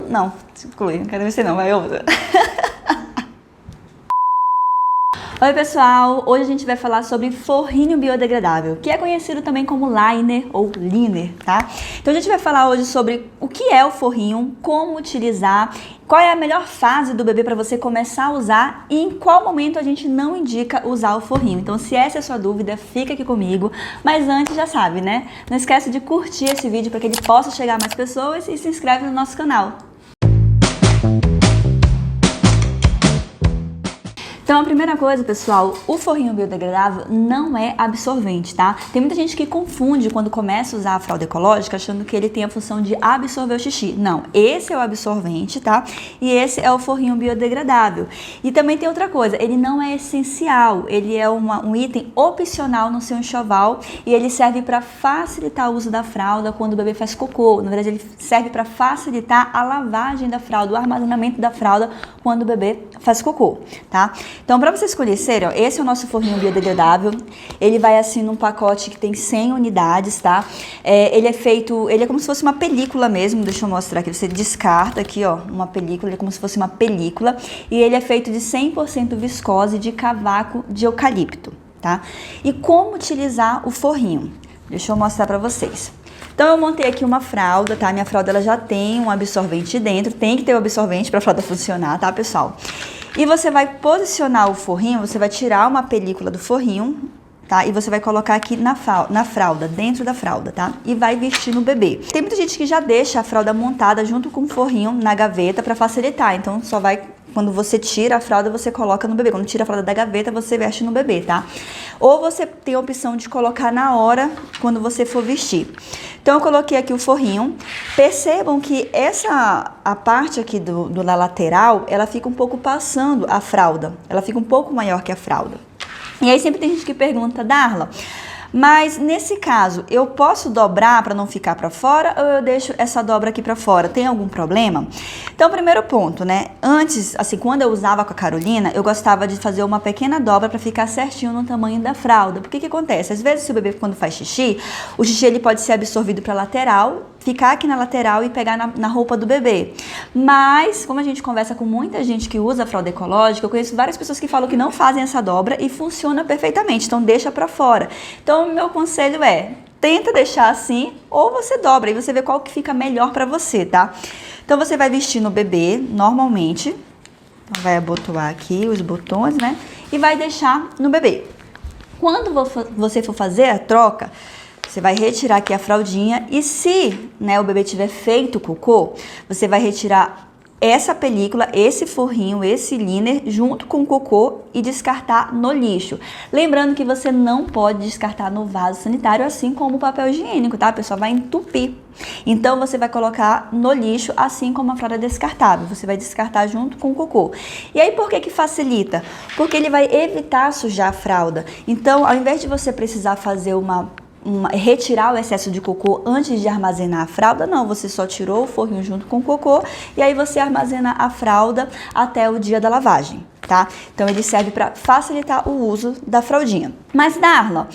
Não, exclui, não quero ver não, vai outra. Oi pessoal, hoje a gente vai falar sobre forrinho biodegradável, que é conhecido também como liner ou liner, tá? Então a gente vai falar hoje sobre o que é o forrinho, como utilizar, qual é a melhor fase do bebê para você começar a usar e em qual momento a gente não indica usar o forrinho. Então se essa é a sua dúvida, fica aqui comigo, mas antes já sabe, né? Não esquece de curtir esse vídeo para que ele possa chegar a mais pessoas e se inscreve no nosso canal. Então a primeira coisa, pessoal, o forrinho biodegradável não é absorvente, tá? Tem muita gente que confunde quando começa a usar a fralda ecológica achando que ele tem a função de absorver o xixi. Não, esse é o absorvente, tá? E esse é o forrinho biodegradável. E também tem outra coisa, ele não é essencial, ele é um item opcional no seu enxoval e ele serve para facilitar o uso da fralda quando o bebê faz cocô. Na verdade, ele serve para facilitar a lavagem da fralda, o armazenamento da fralda quando o bebê faz cocô, tá? Então, para vocês conhecerem, ó, esse é o nosso forrinho biodegradável. Ele vai assim num pacote que tem 100 unidades, tá? Ele é como se fosse uma película mesmo. Deixa eu mostrar aqui. Você descarta aqui, ó, uma película. Ele é como se fosse uma película. E ele é feito de 100% viscose de cavaco de eucalipto, tá? E como utilizar o forrinho? Deixa eu mostrar para vocês. Então eu montei aqui uma fralda, tá? Minha fralda ela já tem um absorvente dentro. Tem que ter o absorvente para a fralda funcionar, tá, pessoal? E você vai posicionar o forrinho, você vai tirar uma película do forrinho, tá? E você vai colocar aqui na fralda, dentro da fralda, tá? E vai vestir no bebê. Tem muita gente que já deixa a fralda montada junto com o forrinho na gaveta para facilitar. Então só vai, quando você tira a fralda, você coloca no bebê. Quando tira a fralda da gaveta, você veste no bebê, tá? Ou você tem a opção de colocar na hora, quando você for vestir. Então eu coloquei aqui o forrinho. Percebam que a parte aqui da lateral, ela fica um pouco passando a fralda. Ela fica um pouco maior que a fralda. E aí sempre tem gente que pergunta, Darla, mas nesse caso, eu posso dobrar para não ficar para fora ou eu deixo essa dobra aqui para fora? Tem algum problema? Então, primeiro ponto, né? Antes, assim, quando eu usava com a Carolina, eu gostava de fazer uma pequena dobra para ficar certinho no tamanho da fralda. Porque que acontece? Às vezes, se o bebê, quando faz xixi, o xixi ele pode ser absorvido para a lateral, ficar aqui na lateral e pegar na roupa do bebê. Mas, como a gente conversa com muita gente que usa a fralda ecológica, eu conheço várias pessoas que falam que não fazem essa dobra e funciona perfeitamente. Então, deixa para fora. Então, o meu conselho é, tenta deixar assim ou você dobra e você vê qual que fica melhor para você, tá? Então, você vai vestir no bebê normalmente. Então, vai abotoar aqui os botões, né? E vai deixar no bebê. Quando você for fazer a troca, você vai retirar aqui a fraldinha e se, né, o bebê tiver feito cocô, você vai retirar essa película, esse forrinho, esse liner, junto com o cocô e descartar no lixo. Lembrando que você não pode descartar no vaso sanitário, assim como o papel higiênico, tá? A pessoa vai entupir. Então, você vai colocar no lixo, assim como a fralda descartável. Você vai descartar junto com o cocô. E aí, por que facilita? Porque ele vai evitar sujar a fralda. Então, ao invés de você precisar fazer retirar o excesso de cocô antes de armazenar a fralda, não, você só tirou o forrinho junto com o cocô e aí você armazena a fralda até o dia da lavagem, tá? Então ele serve para facilitar o uso da fraldinha. Mas Darla,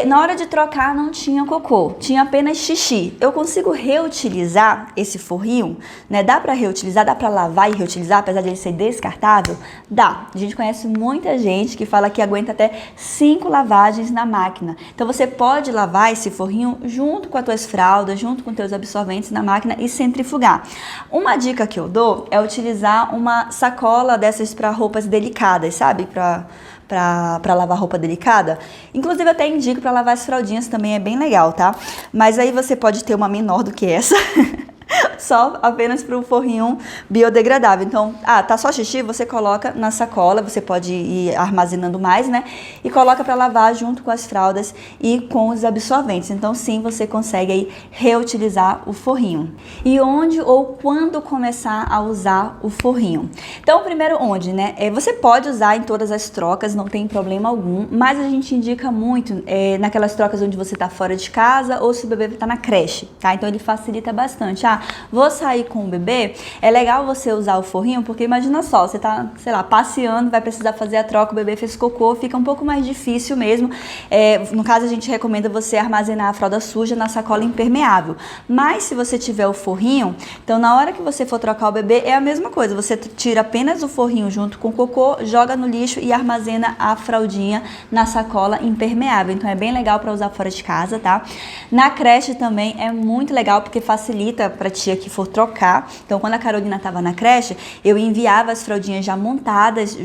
na hora de trocar não tinha cocô, tinha apenas xixi. Eu consigo reutilizar esse forrinho, né? Dá para reutilizar, dá para lavar e reutilizar, apesar de ele ser descartável? Dá. A gente conhece muita gente que fala que aguenta até 5 lavagens na máquina. Então você pode lavar esse forrinho junto com as tuas fraldas, junto com teus absorventes na máquina e centrifugar. Uma dica que eu dou é utilizar uma sacola dessas para roupas delicadas, sabe? Para lavar roupa delicada. Inclusive, eu até indico para lavar as fraldinhas também, é bem legal, tá? Mas aí você pode ter uma menor do que essa. Só apenas para o forrinho biodegradável. Então, tá só xixi, você coloca na sacola, você pode ir armazenando mais, né? E coloca para lavar junto com as fraldas e com os absorventes. Então, sim, você consegue aí reutilizar o forrinho. E onde ou quando começar a usar o forrinho? Então, primeiro onde, né? Você pode usar em todas as trocas, não tem problema algum, mas a gente indica muito naquelas trocas onde você tá fora de casa ou se o bebê tá na creche, tá? Então, ele facilita bastante. vou sair com o bebê, é legal você usar o forrinho, porque imagina só, você tá, sei lá, passeando, vai precisar fazer a troca, o bebê fez cocô, fica um pouco mais difícil mesmo. No caso, a gente recomenda você armazenar a fralda suja na sacola impermeável. Mas se você tiver o forrinho, então na hora que você for trocar o bebê, é a mesma coisa. Você tira apenas o forrinho junto com o cocô, joga no lixo e armazena a fraldinha na sacola impermeável. Então é bem legal para usar fora de casa, tá? Na creche também é muito legal, porque facilita para tia que for trocar. Então quando a Carolina estava na creche, eu enviava as fraldinhas já montadas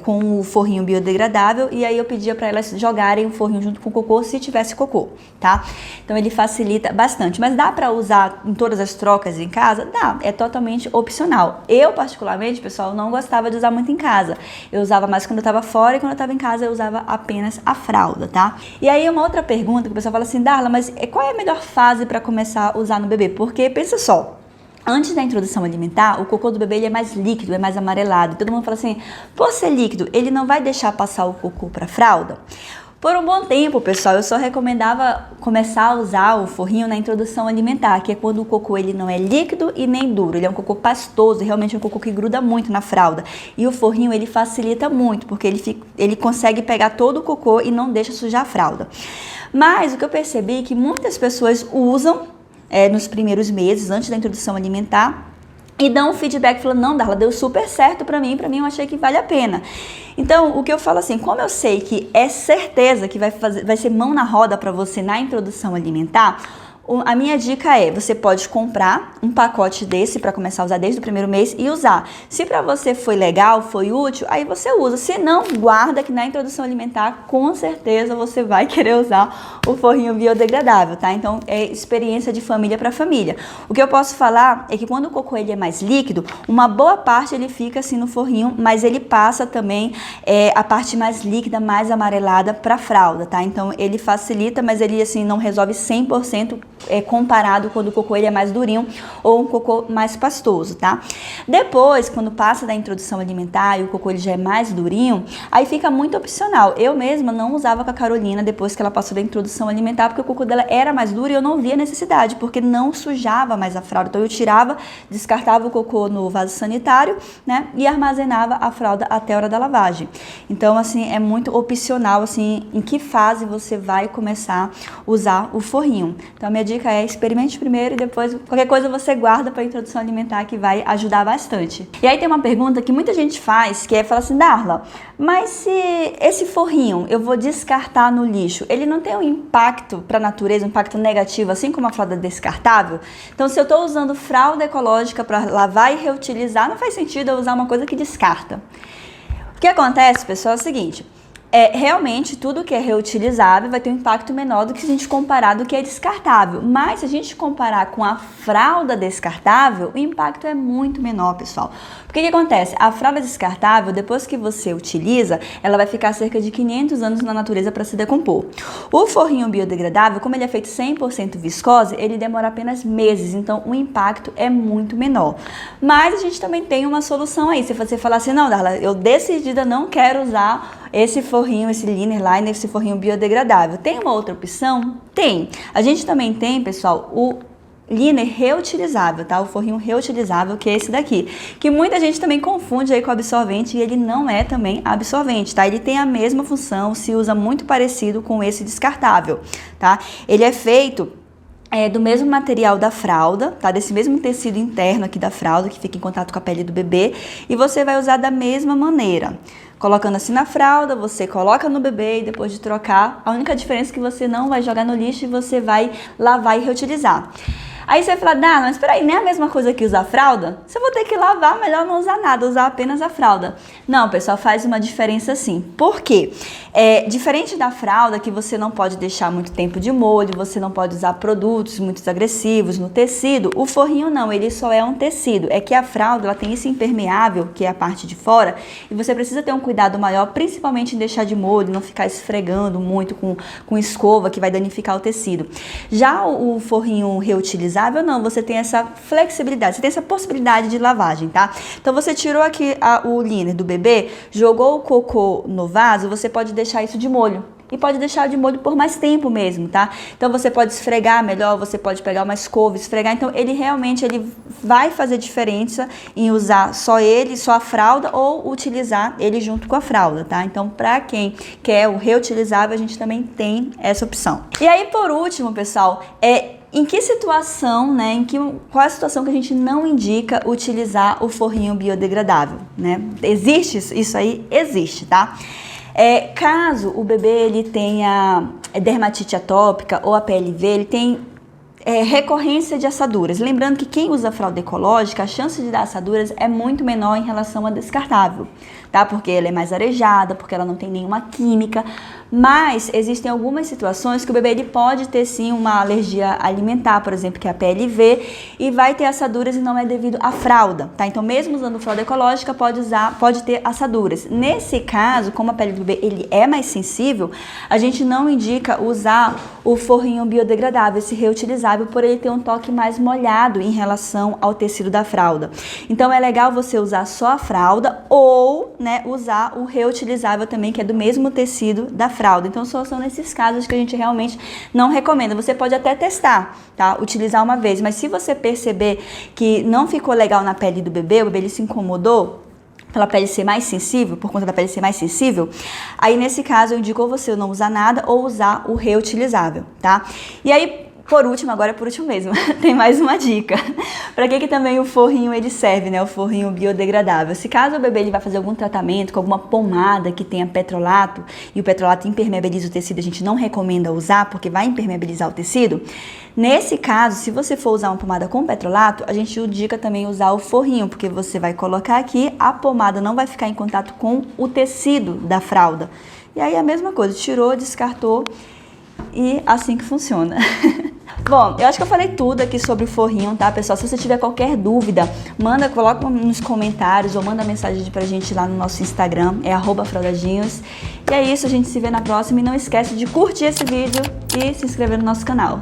com o forrinho biodegradável, e aí eu pedia para elas jogarem o forrinho junto com o cocô, se tivesse cocô, tá? Então ele facilita bastante. Mas dá para usar em todas as trocas em casa? Dá, é totalmente opcional. Eu, particularmente, pessoal, não gostava de usar muito em casa. Eu usava mais quando eu estava fora, e quando eu estava em casa eu usava apenas a fralda, tá? E aí uma outra pergunta que o pessoal fala assim: Darla, mas qual é a melhor fase para começar a usar no bebê? Porque pensa só, antes da introdução alimentar, o cocô do bebê ele é mais líquido, é mais amarelado. Todo mundo fala assim, por ser líquido, ele não vai deixar passar o cocô para a fralda? Por um bom tempo, pessoal, eu só recomendava começar a usar o forrinho na introdução alimentar, que é quando o cocô ele não é líquido e nem duro, ele é um cocô pastoso, realmente é um cocô que gruda muito na fralda. E o forrinho ele facilita muito, porque ele consegue pegar todo o cocô e não deixa sujar a fralda. Mas o que eu percebi é que muitas pessoas usam nos primeiros meses, antes da introdução alimentar, e dão um feedback falando, não, Darla, deu super certo pra mim eu achei que vale a pena. Então, o que eu falo assim, como eu sei que é certeza que vai ser mão na roda pra você na introdução alimentar, a minha dica é, você pode comprar um pacote desse para começar a usar desde o primeiro mês e usar. Se para você foi legal, foi útil, aí você usa. Se não, guarda que na introdução alimentar, com certeza você vai querer usar o forrinho biodegradável, tá? Então, é experiência de família para família. O que eu posso falar é que quando o cocô ele é mais líquido, uma boa parte ele fica assim no forrinho, mas ele passa também a parte mais líquida, mais amarelada para a fralda, tá? Então, ele facilita, mas ele assim não resolve 100% comparado quando o cocô ele é mais durinho ou um cocô mais pastoso, tá? Depois, quando passa da introdução alimentar e o cocô ele já é mais durinho, aí fica muito opcional. Eu mesma não usava com a Carolina depois que ela passou da introdução alimentar, porque o cocô dela era mais duro e eu não via necessidade, porque não sujava mais a fralda. Então eu tirava, descartava o cocô no vaso sanitário, né? E armazenava a fralda até a hora da lavagem. Então, assim, é muito opcional, assim, em que fase você vai começar a usar o forrinho. Então, a minha dica é experimente primeiro e depois qualquer coisa você guarda para a introdução alimentar, que vai ajudar bastante. E aí tem uma pergunta que muita gente faz, que é falar assim, Darla, mas se esse forrinho eu vou descartar no lixo, ele não tem um impacto para a natureza, um impacto negativo, assim como a fralda descartável? Então, se eu estou usando fralda ecológica para lavar e reutilizar, não faz sentido eu usar uma coisa que descarta. O que acontece, pessoal, é o seguinte, realmente tudo que é reutilizável vai ter um impacto menor do que se a gente comparar do que é descartável. Mas se a gente comparar com a fralda descartável, o impacto é muito menor, pessoal. Porque o que acontece? A fralda descartável, depois que você utiliza, ela vai ficar cerca de 500 anos na natureza para se decompor. O forrinho biodegradável, como ele é feito 100% viscose, ele demora apenas meses, então o impacto é muito menor. Mas a gente também tem uma solução aí. Se você falar assim, não, Darla, eu decidida não quero usar esse forrinho, esse liner liner, esse forrinho biodegradável. Tem uma outra opção? Tem. A gente também tem, pessoal, o liner reutilizável, tá? O forrinho reutilizável, que é esse daqui, que muita gente também confunde aí com absorvente, e ele não é também absorvente, tá? Ele tem a mesma função, se usa muito parecido com esse descartável, tá? Ele é feito do mesmo material da fralda, tá? Desse mesmo tecido interno aqui da fralda, que fica em contato com a pele do bebê, e você vai usar da mesma maneira. Colocando assim na fralda, você coloca no bebê e depois de trocar, a única diferença é que você não vai jogar no lixo e você vai lavar e reutilizar. Aí você vai falar, mas peraí, nem é a mesma coisa que usar fralda? Se eu vou ter que lavar, melhor não usar nada, usar apenas a fralda. Não, pessoal, faz uma diferença sim. Por quê? Diferente da fralda, que você não pode deixar muito tempo de molho, você não pode usar produtos muito agressivos no tecido, o forrinho não, ele só é um tecido. É que a fralda, ela tem esse impermeável, que é a parte de fora, e você precisa ter um cuidado maior, principalmente em deixar de molho, não ficar esfregando muito com escova, que vai danificar o tecido. Já o forrinho reutilizável, não, você tem essa flexibilidade, você tem essa possibilidade de lavagem, tá? Então você tirou aqui o liner do bebê, jogou o cocô no vaso, você pode deixar isso de molho e pode deixar de molho por mais tempo mesmo, tá? Então você pode esfregar melhor, você pode pegar uma escova, esfregar, então ele realmente vai fazer diferença em usar só ele, só a fralda ou utilizar ele junto com a fralda, tá? Então para quem quer o reutilizável, a gente também tem essa opção. E aí por último, pessoal, em que situação, né, qual é a situação que a gente não indica utilizar o forrinho biodegradável, né? Existe isso aí? Existe, tá? Caso o bebê ele tenha dermatite atópica ou a PLV, ele tem recorrência de assaduras. Lembrando que quem usa fralda ecológica, a chance de dar assaduras é muito menor em relação à descartável, tá? Porque ela é mais arejada, porque ela não tem nenhuma química, mas existem algumas situações que o bebê ele pode ter sim uma alergia alimentar, por exemplo, que é a PLV, e vai ter assaduras e não é devido à fralda, tá? Então mesmo usando fralda ecológica pode ter assaduras. Nesse caso, como a pele do bebê ele é mais sensível, a gente não indica usar o forrinho biodegradável, esse reutilizável, por ele ter um toque mais molhado em relação ao tecido da fralda. Então é legal você usar só a fralda ou, né, usar o reutilizável também, que é do mesmo tecido da fralda. Então só são nesses casos que a gente realmente não recomenda. Você pode até testar, tá? Utilizar uma vez, mas se você perceber que não ficou legal na pele do bebê, o bebê ele se incomodou pela pele ser mais sensível, por conta da pele ser mais sensível, aí nesse caso eu indico ou você não usar nada ou usar o reutilizável, tá? E aí, por último, agora é por último mesmo, tem mais uma dica. Para que também o forrinho ele serve, né? O forrinho biodegradável. Se caso o bebê ele vai fazer algum tratamento com alguma pomada que tenha petrolato e o petrolato impermeabiliza o tecido, a gente não recomenda usar porque vai impermeabilizar o tecido. Nesse caso, se você for usar uma pomada com petrolato, a gente indica também usar o forrinho, porque você vai colocar aqui, a pomada não vai ficar em contato com o tecido da fralda. E aí a mesma coisa, tirou, descartou e assim que funciona. Bom, eu acho que eu falei tudo aqui sobre o forrinho, tá, pessoal? Se você tiver qualquer dúvida, coloca nos comentários ou manda mensagem pra gente lá no nosso Instagram, @fraldadinhos. E é isso, a gente se vê na próxima e não esquece de curtir esse vídeo e se inscrever no nosso canal.